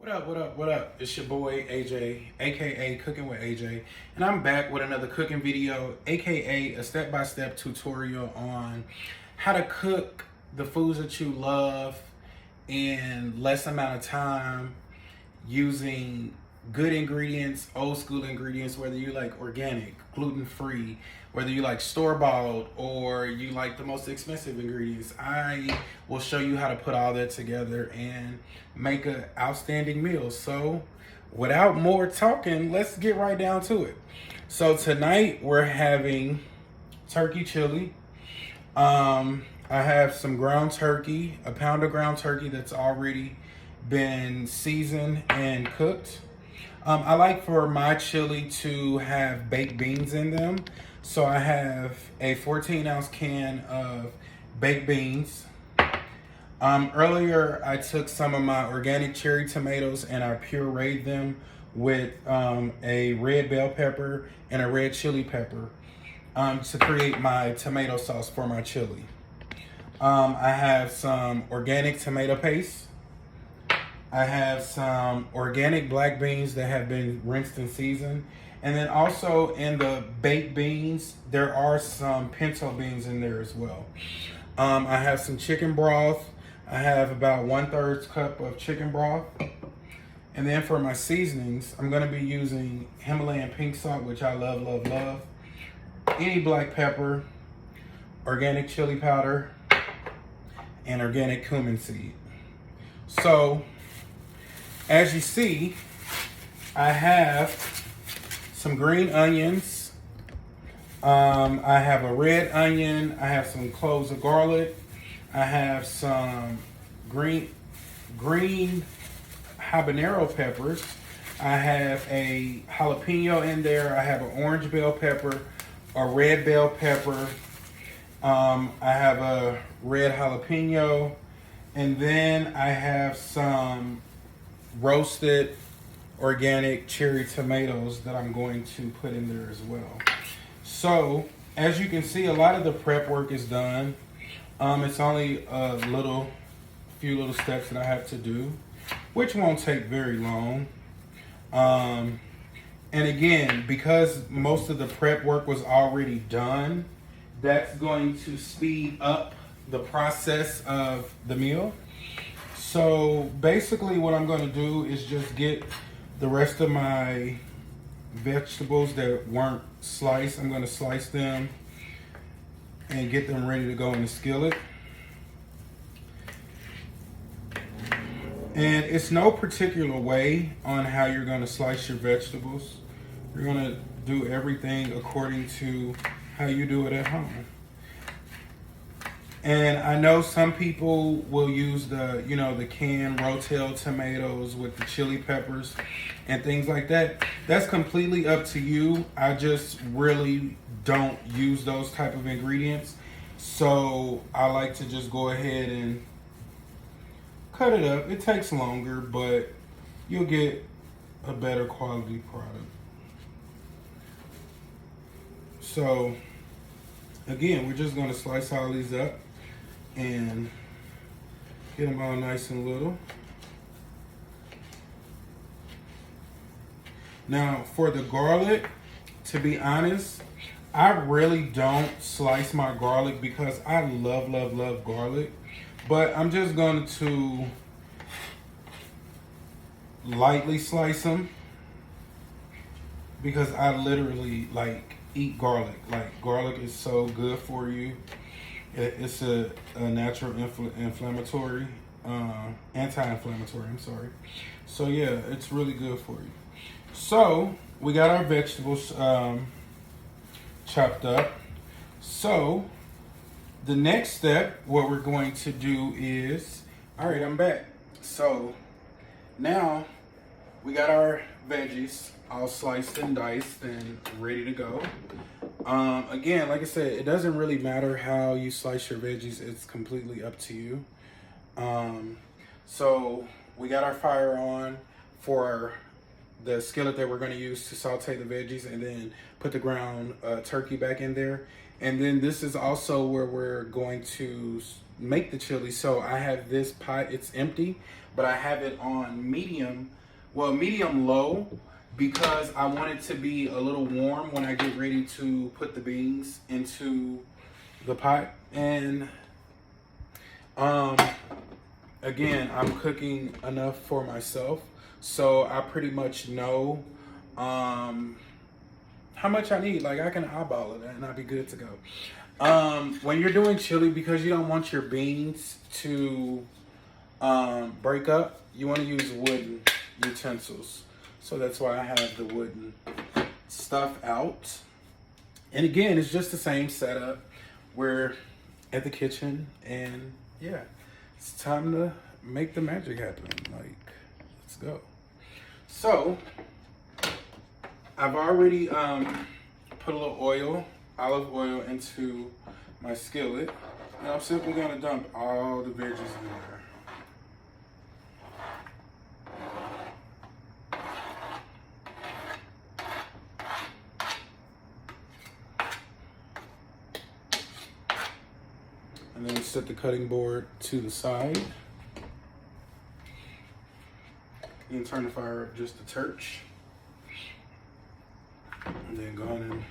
What up, what up, what up? It's your boy AJ, aka Cooking with AJ, and I'm back with another cooking video, aka a step-by-step tutorial on how to cook the foods that you love in less amount of time using good ingredients, old school ingredients, whether you like organic, gluten-free, whether you like store-bought or you like the most expensive ingredients. I will show you how to put all that together and make an outstanding meal. So without more talking, let's get right down to it. So tonight we're having turkey chili. I have some ground turkey, a pound of ground turkey that's already been seasoned and cooked. I like for my chili to have baked beans in them. So I have a 14-ounce can of baked beans. Earlier, I took some of my organic cherry tomatoes and I pureed them with a red bell pepper and a red chili pepper to create my tomato sauce for my chili. I have some organic tomato paste. I have some organic black beans that have been rinsed and seasoned. And then also in the baked beans, there are some pinto beans in there as well. I have some chicken broth. I have about 1/3 cup of chicken broth. And then for my seasonings, I'm gonna be using Himalayan pink salt, which I love, love, love. Any black pepper, organic chili powder, and organic cumin seed. So, as you see, I have some green onions. I have a red onion. I have some cloves of garlic. I have some green habanero peppers. I have a jalapeno in there. I have an orange bell pepper, a red bell pepper. I have a red jalapeno. And then I have some roasted organic cherry tomatoes that I'm going to put in there as well. So as you can see, a lot of the prep work is done. It's only a few little steps that I have to do, which won't take very long. And again, because most of the prep work was already done, that's going to speed up the process of the meal. So basically what I'm going to do is just get the rest of my vegetables that weren't sliced. I'm going to slice them and get them ready to go in the skillet. And it's no particular way on how you're going to slice your vegetables. You're going to do everything according to how you do it at home. And I know some people will use the canned Rotel tomatoes with the chili peppers and things like that. That's completely up to you. I just really don't use those type of ingredients. So I like to just go ahead and cut it up. It takes longer, but you'll get a better quality product. So again, we're just going to slice all these up and get them all nice and little. Now for the garlic, to be honest, I really don't slice my garlic because I love, love, love garlic. But I'm just going to lightly slice them because I literally eat garlic. Like garlic is so good for you. It's a natural inflammatory, anti-inflammatory, I'm sorry. So yeah, it's really good for you. So we got our vegetables chopped up. So the next step, what we're going to do is, all right, I'm back. So now we got our veggies all sliced and diced and ready to go. Again, like I said, it doesn't really matter how you slice your veggies. It's completely up to you. So we got our fire on for the skillet that we're going to use to saute the veggies and then put the ground turkey back in there. And then this is also where we're going to make the chili. So I have this pot, it's empty, but I have it on medium, well, medium low, because I want it to be a little warm when I get ready to put the beans into the pot. And again, I'm cooking enough for myself, so I pretty much know how much I need. Like, I can eyeball it and I'll be good to go. When you're doing chili, because you don't want your beans to break up, you want to use wooden utensils. So that's why I have the wooden stuff out. And again, it's just the same setup. We're at the kitchen, and yeah, it's time to make the magic happen. Like, let's go. So I've already put a little oil, olive oil, into my skillet, and I'm simply gonna dump all the veggies in there. And then set the cutting board to the side. And turn the fire up just a touch. And then go ahead and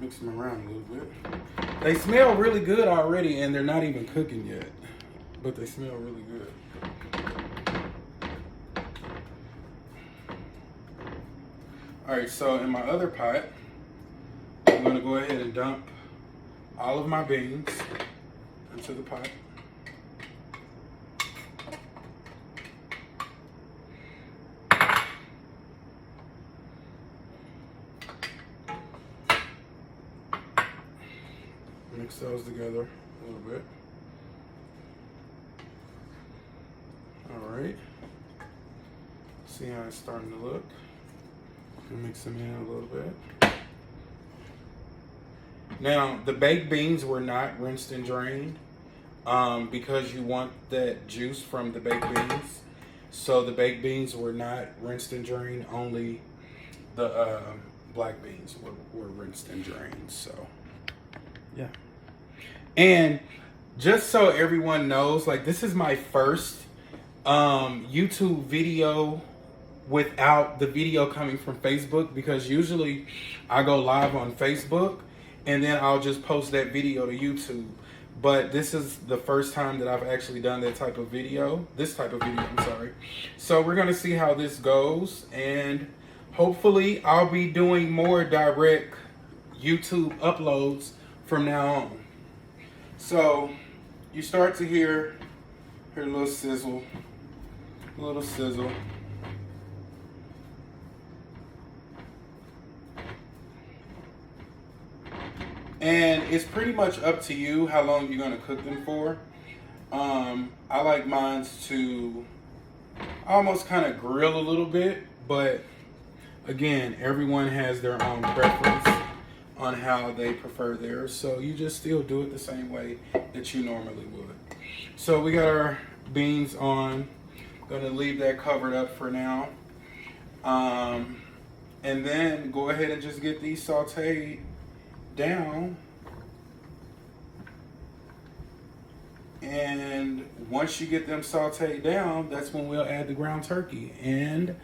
mix them around a little bit. They smell really good already, and they're not even cooking yet. But they smell really good. Alright, so in my other pot, I'm going to go ahead and dump all of my beans into the pot. Mix those together a little bit. All right. See how it's starting to look. Mix them in a little bit. Now, the baked beans were not rinsed and drained because you want that juice from the baked beans. So the baked beans were not rinsed and drained. Only the black beans were rinsed and drained. So, yeah. And just so everyone knows, like, this is my first YouTube video without the video coming from Facebook, because usually I go live on Facebook and then I'll just post that video to YouTube. But this is the first time that I've actually done that type of video. I'm sorry. So we're gonna see how this goes, and hopefully I'll be doing more direct YouTube uploads from now on. So you start to hear a little sizzle, a little sizzle. And it's pretty much up to you how long you're going to cook them for. I like mine to almost kind of grill a little bit, but again, everyone has their own preference on how they prefer theirs. So you just still do it the same way that you normally would. So we got our beans on. Going to leave that covered up for now. And then go ahead and just get these sauteed down, and once you get them sauteed down, that's when we'll add the ground turkey, and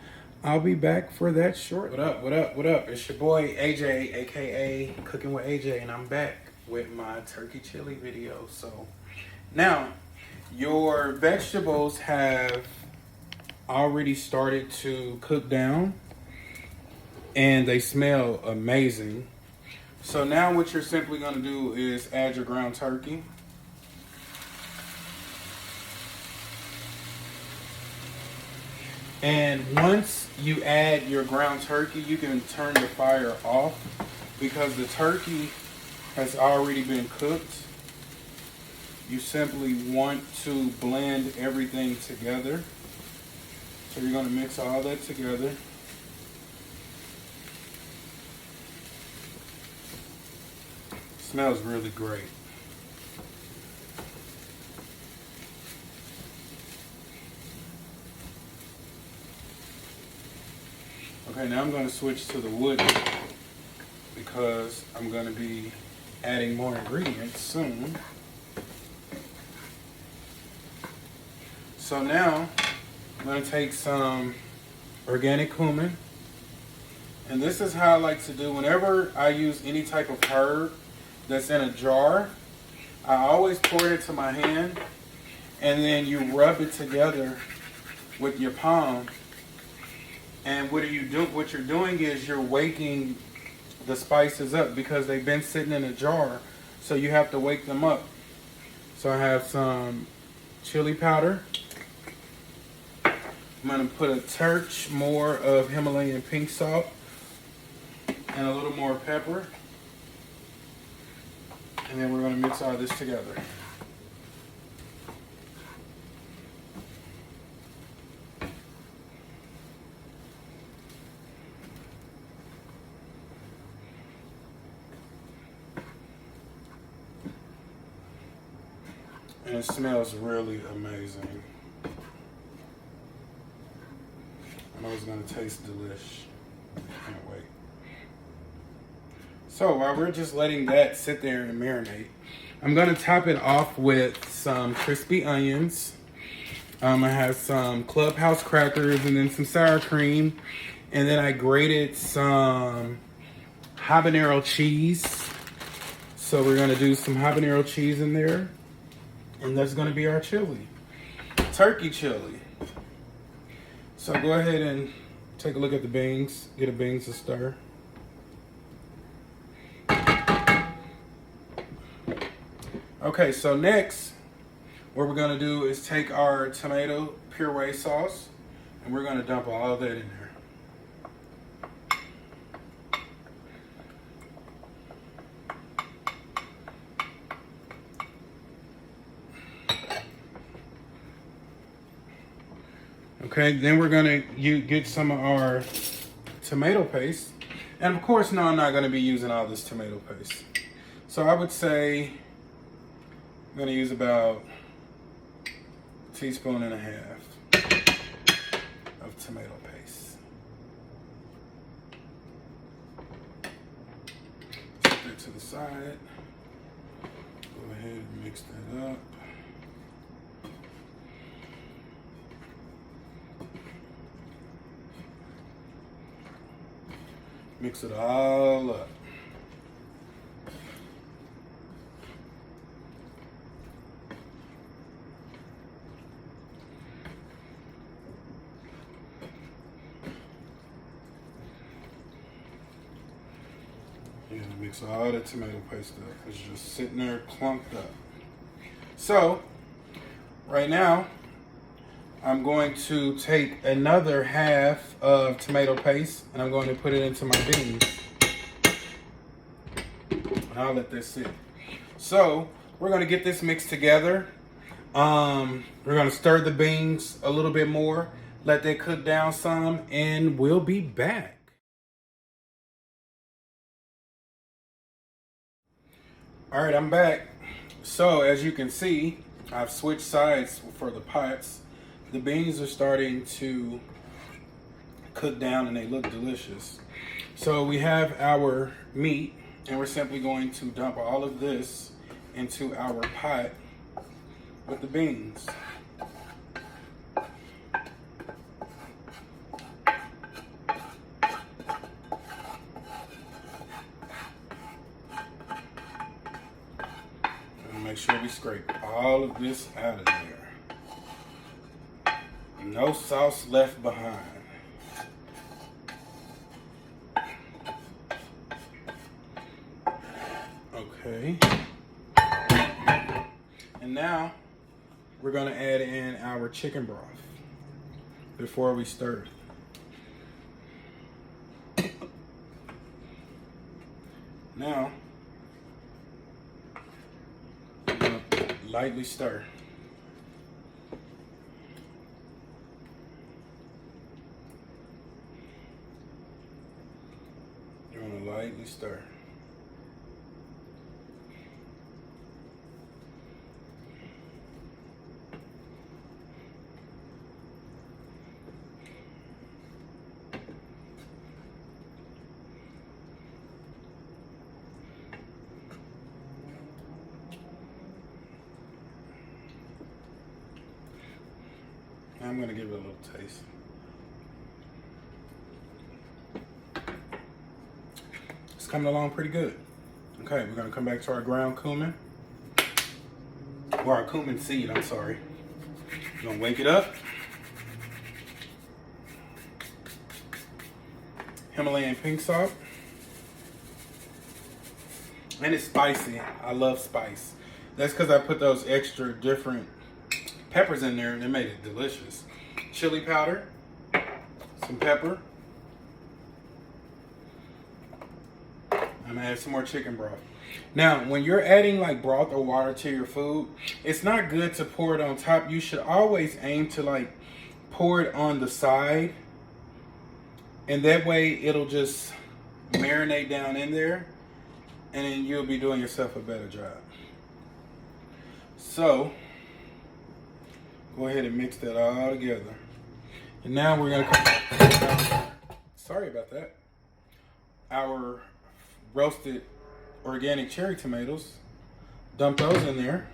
I'll be back for that shortly. What up? It's your boy AJ, aka Cooking with AJ, and I'm back with my turkey chili video. So now your vegetables have already started to cook down, and they smell amazing. So now what you're simply going to do is add your ground turkey. And once you add your ground turkey, you can turn the fire off, because the turkey has already been cooked. You simply want to blend everything together. So you're going to mix all that together. Smells really great. Okay, now I'm going to switch to the wooden, because I'm going to be adding more ingredients soon. So now I'm gonna take some organic cumin. And this is how I like to do whenever I use any type of herb that's in a jar. I always pour it into my hand and then you rub it together with your palm. And what you're doing is you're waking the spices up because they've been sitting in a jar. So you have to wake them up. So I have some chili powder. I'm gonna put a touch more of Himalayan pink salt and a little more pepper. And then we're gonna mix all this together. And it smells really amazing. I know it's gonna taste delish. Can't wait. So while we're just letting that sit there and marinate, I'm gonna top it off with some crispy onions. I have some Clubhouse crackers and then some sour cream. And then I grated some habanero cheese. So we're gonna do some habanero cheese in there. And that's gonna be our chili. Turkey chili. So go ahead and take a look at the beans. Get a beans to stir. Okay, so next, what we're gonna do is take our tomato puree sauce and we're gonna dump all of that in there. Okay, then we're gonna get some of our tomato paste. And of course, no, I'm not gonna be using all this tomato paste. So I would say I'm gonna use about a teaspoon and a half of tomato paste. Set that to the side. Go ahead and mix that up. Mix it all up. Yeah, mix all the tomato paste up. It's just sitting there clumped up. So, right now, I'm going to take another half of tomato paste and I'm going to put it into my beans. And I'll let this sit. So, we're going to get this mixed together. We're going to stir the beans a little bit more, let that cook down some, and we'll be back. All right, I'm back. So, as you can see, I've switched sides for the pots. The beans are starting to cook down and they look delicious. So we have our meat and we're simply going to dump all of this into our pot with the beans. And make sure we scrape all of this out of there. No sauce left behind. Okay. And now we're going to add in our chicken broth before we stir it. Now, I'm going to lightly stir. Lightly stir. I'm gonna give it a little taste. It's coming along pretty good. Okay, we're gonna come back to our ground cumin. Or our cumin seed, I'm sorry. We're gonna wake it up. Himalayan pink salt. And it's spicy. I love spice. That's because I put those extra different peppers in there and it made it delicious. Chili powder, some pepper. I'm gonna add some more chicken broth. Now, when you're adding like broth or water to your food, it's not good to pour it on top. You should always aim to like pour it on the side. And that way it'll just marinate down in there. And then you'll be doing yourself a better job. So, go ahead and mix that all together. And now we're gonna come, sorry about that. Our roasted organic cherry tomatoes. Dump those in there.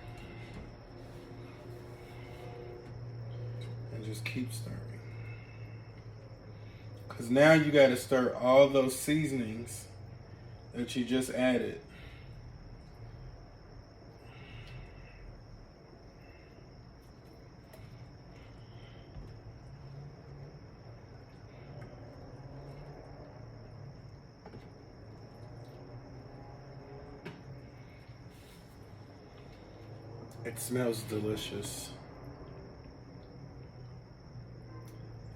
And just keep stirring. Because now you gotta stir all those seasonings that you just added. It smells delicious.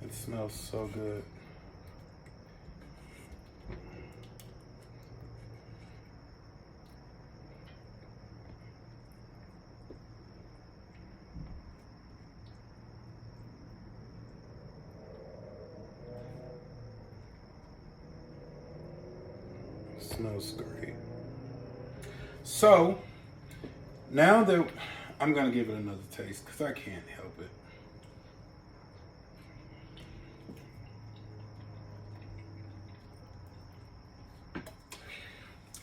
It smells so good. Smells great. So now that I'm gonna give it another taste because I can't help it.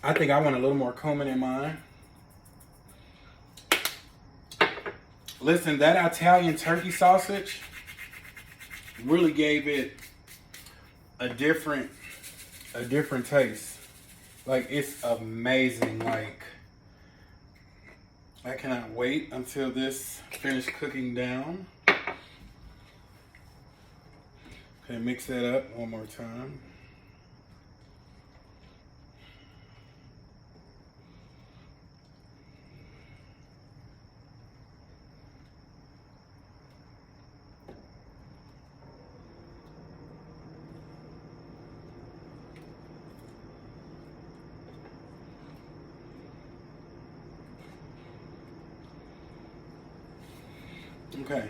I think I want a little more cumin in mine. Listen, that Italian turkey sausage really gave it a different taste. Like, it's amazing. Like, I cannot wait until this finished cooking down. Okay, mix that up one more time. Okay.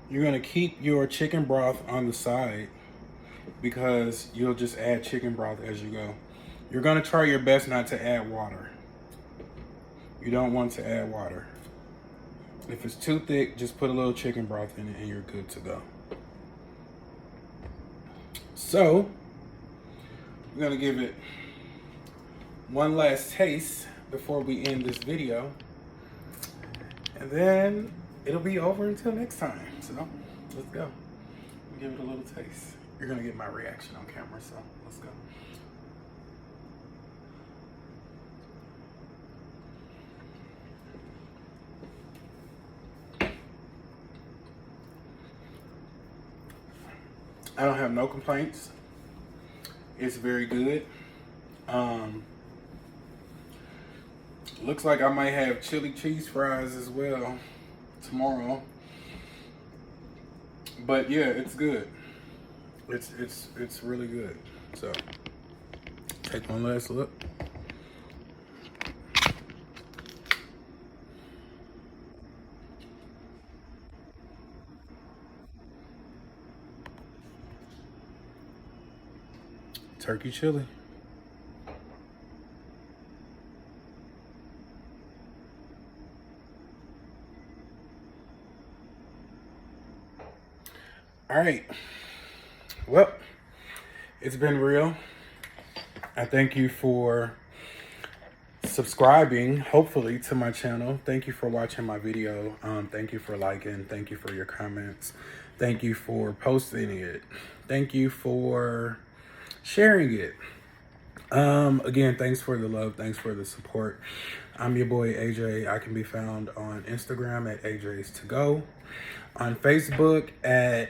You're going to keep your chicken broth on the side because you'll just add chicken broth as you go. You're going to try your best not to add water. You don't want to add water. If it's too thick, just put a little chicken broth in it and you're good to go. So, we're gonna give it one last taste before we end this video. And then it'll be over until next time. So, let's go. Give it a little taste. You're gonna get my reaction on camera, so let's go. I don't have no complaints. It's very good. Looks like I might have chili cheese fries as well tomorrow. But yeah, it's good. It's really good. So take one last look. Turkey chili. All right. Well, it's been real. I thank you for subscribing, hopefully, to my channel. Thank you for watching my video. Thank you for liking. Thank you for your comments. Thank you for posting it. Thank you for sharing it. Again, thanks for the love. Thanks for the support. I'm your boy AJ. I can be found on Instagram at AJ's to go, on Facebook at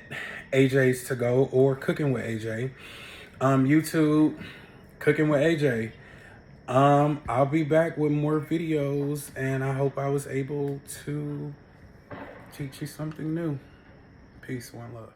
AJ's to go or Cooking with AJ. YouTube, Cooking with AJ. I'll be back with more videos, and I hope I was able to teach you something new. Peace, one love.